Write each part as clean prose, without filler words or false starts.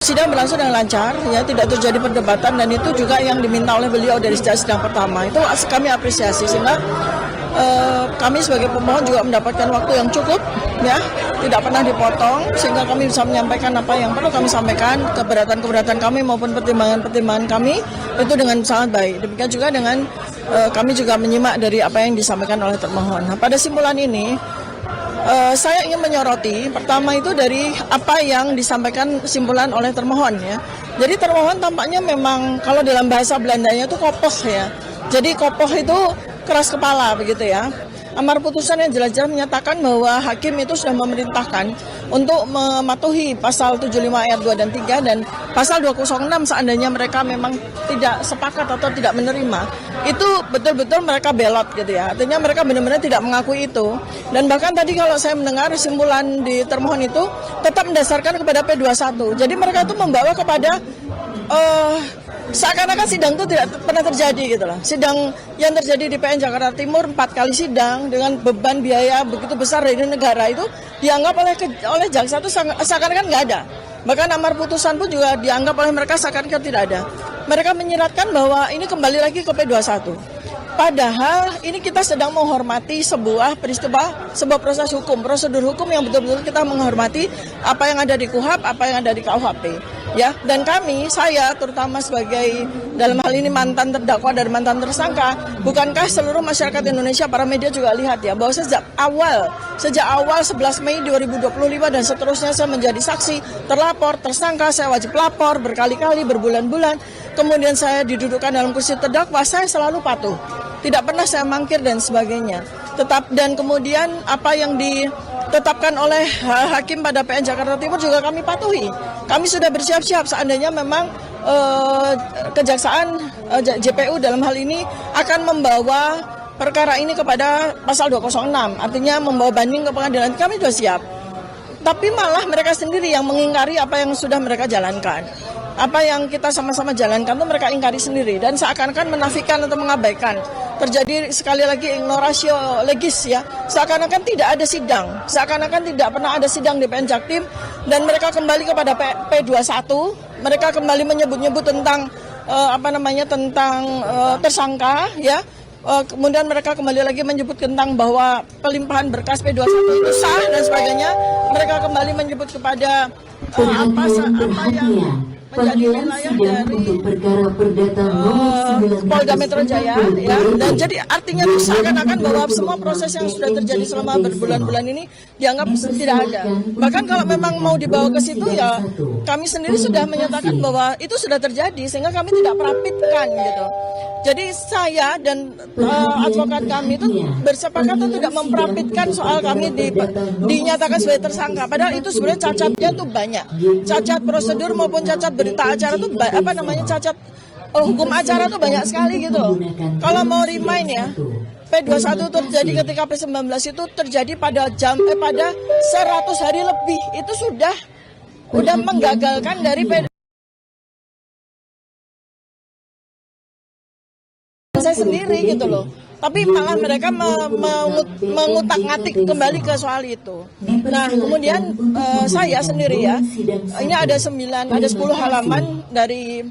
sidang berlangsung dengan lancar, ya, tidak terjadi perdebatan, dan itu juga yang diminta oleh beliau dari sejak sidang pertama. Itu kami apresiasi, sehingga kami sebagai pemohon juga mendapatkan waktu yang cukup, ya, tidak pernah dipotong, sehingga kami bisa menyampaikan apa yang perlu kami sampaikan, keberatan-keberatan kami maupun pertimbangan-pertimbangan kami itu dengan sangat baik. Demikian juga dengan kami juga menyimak dari apa yang disampaikan oleh termohon. Nah, pada simpulan ini saya ingin menyoroti pertama itu dari apa yang disampaikan simpulan oleh termohon, ya. Jadi termohon tampaknya memang kalau dalam bahasa Belandanya itu kopoh, ya. Jadi kopoh itu keras kepala begitu, ya. Amar putusan yang jelas-jelas menyatakan bahwa hakim itu sudah memerintahkan untuk mematuhi pasal 75 ayat 2 dan 3 dan pasal 206 seandainya mereka memang tidak sepakat atau tidak menerima. Itu betul-betul mereka belot gitu, ya. Artinya mereka benar-benar tidak mengakui itu. Dan bahkan tadi kalau saya mendengar simpulan di termohon itu tetap mendasarkan kepada P21. Jadi mereka itu membawa kepada seakan-akan sidang itu tidak pernah terjadi gitu loh. Sidang yang terjadi di PN Jakarta Timur 4 kali sidang dengan beban biaya begitu besar dari negara itu dianggap oleh jaksa itu seakan-akan nggak ada. Bahkan amar putusan pun juga dianggap oleh mereka seakan-akan tidak ada. Mereka menyiratkan bahwa ini kembali lagi ke P21. Padahal ini kita sedang menghormati sebuah peristiwa, sebuah proses hukum, prosedur hukum yang betul-betul kita menghormati apa yang ada di KUHP, apa yang ada di KUHP. Ya, dan saya terutama sebagai dalam hal ini mantan terdakwa dan mantan tersangka, bukankah seluruh masyarakat Indonesia, para media juga lihat, ya, bahwa sejak awal 11 Mei 2025 dan seterusnya saya menjadi saksi, terlapor, tersangka, saya wajib lapor berkali-kali, berbulan-bulan, kemudian saya didudukkan dalam kursi terdakwa, saya selalu patuh. Tidak pernah saya mangkir dan sebagainya. Dan kemudian apa yang ditetapkan oleh hakim pada PN Jakarta Timur juga kami patuhi. Kami sudah bersiap-siap seandainya memang kejaksaan JPU dalam hal ini akan membawa perkara ini kepada pasal 206, artinya membawa banding ke pengadilan. Kami sudah siap. Tapi malah mereka sendiri yang mengingkari apa yang sudah mereka jalankan. Apa yang kita sama-sama jalankan itu mereka ingkari sendiri dan seakan-akan menafikan atau mengabaikan. Terjadi sekali lagi ignoratio legis, ya. Seakan-akan tidak ada sidang, seakan-akan tidak pernah ada sidang di PN Jaktim, dan mereka kembali kepada P21. Mereka kembali menyebut-nyebut tentang tersangka, ya. Kemudian mereka kembali lagi menyebut tentang bahwa pelimpahan berkas P21 itu sah dan sebagainya. Mereka kembali menyebut kepada apa yang menjadi wilayah dari Polda Metro Jaya, ya. Dan jadi artinya itu seakan-akan bahwa semua proses yang sudah terjadi selama berbulan-bulan ini dianggap tidak ada. Bahkan kalau memang mau dibawa ke situ, ya kami sendiri sudah menyatakan bahwa itu sudah terjadi sehingga kami tidak perapitkan gitu. Jadi saya dan advokat kami itu bersepakat untuk tidak memperapitkan soal kami dinyatakan sebagai tersangka. Padahal itu sebenarnya cacatnya tuh banyak. Cacat prosedur maupun cacat berita acara tuh cacat hukum acara tuh banyak sekali gitu. Kalau mau remind, ya, P21 terjadi ketika P19 itu terjadi pada 100 hari lebih. Itu sudah menggagalkan dari saya sendiri gitu loh. Tapi malah mereka mengutak-ngatik kembali ke soal itu. Nah, kemudian saya sendiri, ya, ini ada 10 halaman dari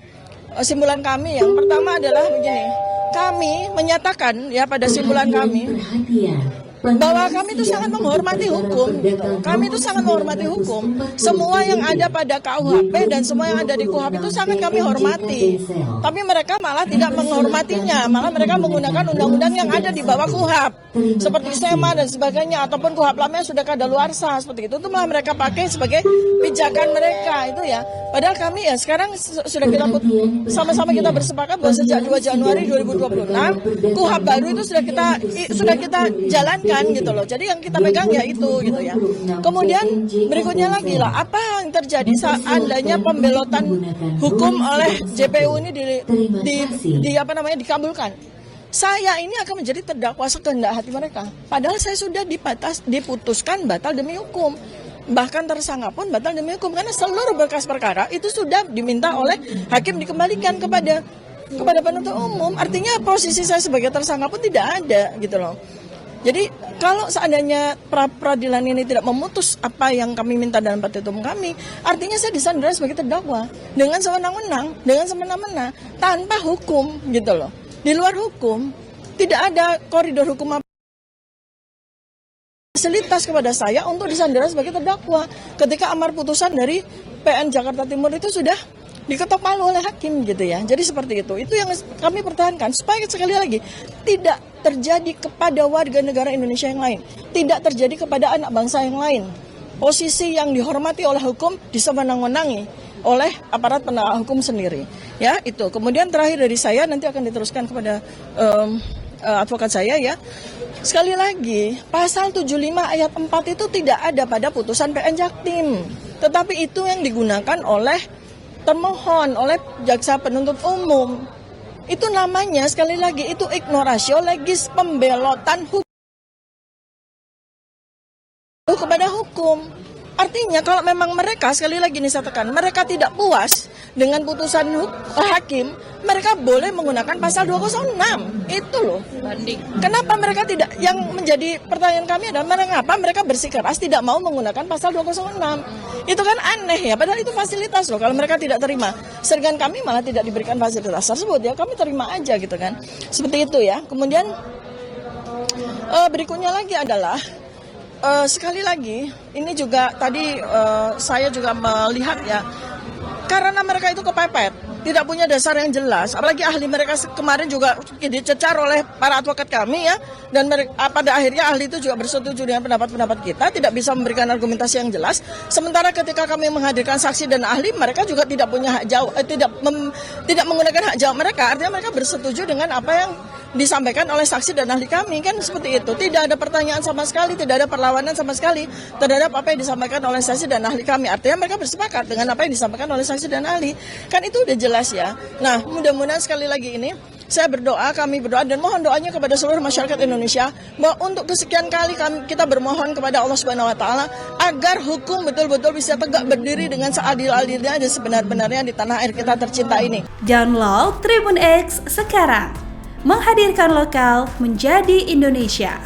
simpulan kami. Yang pertama adalah begini, kami menyatakan, ya, pada simpulan kami bahwa kami itu sangat menghormati hukum. Kami itu sangat menghormati hukum. Semua yang ada pada KUHP dan semua yang ada di KUHP itu sangat kami hormati. Tapi mereka malah tidak menghormatinya. Malah mereka menggunakan undang-undang yang ada di bawah KUHP, seperti SEMA dan sebagainya, ataupun KUHP lama yang sudah kadaluarsa seperti itu malah mereka pakai sebagai pijakan mereka itu, ya. Padahal kami, ya, sekarang sudah sama-sama kita bersepakat bahwa sejak 2 Januari 2026 KUHP baru itu sudah kita jalankan gitu loh. Jadi yang kita pegang ya itu gitu, ya. Kemudian berikutnya lagi lah, apa yang terjadi seandainya pembelotan hukum oleh JPU ini dikabulkan. Saya ini akan menjadi terdakwa sekehendak hati mereka. Padahal saya sudah diputuskan batal demi hukum. Bahkan tersangka pun batal demi hukum karena seluruh berkas perkara itu sudah diminta oleh hakim dikembalikan kepada penuntut umum. Artinya posisi saya sebagai tersangka pun tidak ada gitu loh. Jadi kalau seandainya peradilan ini tidak memutus apa yang kami minta dalam petitum kami, artinya saya disandera sebagai terdakwa dengan sewenang-wenang, dengan semena-mena, tanpa hukum gitu loh. Di luar hukum, tidak ada koridor hukum fasilitas kepada saya untuk disandera sebagai terdakwa. Ketika amar putusan dari PN Jakarta Timur itu sudah diketok palu oleh hakim gitu ya. Jadi seperti itu. Itu yang kami pertahankan supaya sekali lagi tidak terjadi kepada warga negara Indonesia yang lain, tidak terjadi kepada anak bangsa yang lain. Posisi yang dihormati oleh hukum disewenang-wenangi oleh aparat penegak hukum sendiri. Ya, itu. Kemudian terakhir dari saya nanti akan diteruskan kepada advokat saya ya. Sekali lagi, pasal 75 ayat 4 itu tidak ada pada putusan PN Jaktim. Tetapi itu yang digunakan oleh termohon, oleh jaksa penuntut umum. Itu namanya sekali lagi itu ignoratio legis, pembelotan hukum kepada hukum. Artinya kalau memang mereka, sekali lagi ini saya tekan, mereka tidak puas dengan putusan hakim, mereka boleh menggunakan pasal 206. Itu loh. Banding. Kenapa mereka tidak, yang menjadi pertanyaan kami adalah mengapa mereka bersikeras tidak mau menggunakan pasal 206. Itu kan aneh ya, padahal itu fasilitas loh. Kalau mereka tidak terima, sedangkan kami malah tidak diberikan fasilitas tersebut ya, kami terima aja gitu kan. Seperti itu ya. Kemudian berikutnya lagi adalah sekali lagi, ini juga tadi saya juga melihat ya, karena mereka itu kepepet, tidak punya dasar yang jelas, apalagi ahli mereka kemarin juga dicecar oleh para advokat kami ya, dan pada akhirnya ahli itu juga bersetuju dengan pendapat-pendapat kita, tidak bisa memberikan argumentasi yang jelas, sementara ketika kami menghadirkan saksi dan ahli, mereka juga tidak punya hak jawab, tidak menggunakan hak jawab mereka, artinya mereka bersetuju dengan apa yang disampaikan oleh saksi dan ahli kami, kan seperti itu. Tidak ada pertanyaan sama sekali, tidak ada perlawanan sama sekali terhadap apa yang disampaikan oleh saksi dan ahli kami. Artinya mereka bersepakat dengan apa yang disampaikan oleh saksi dan ahli. Kan itu udah jelas ya. Nah, mudah-mudahan sekali lagi ini saya berdoa, kami berdoa dan mohon doanya kepada seluruh masyarakat Indonesia bahwa untuk kesekian kali kita bermohon kepada Allah Subhanahu wa taala agar hukum betul-betul bisa tegak berdiri dengan seadil-adilnya dan sebenar-benarnya di tanah air kita tercinta ini. Download Tribun X sekarang. Menghadirkan lokal menjadi Indonesia.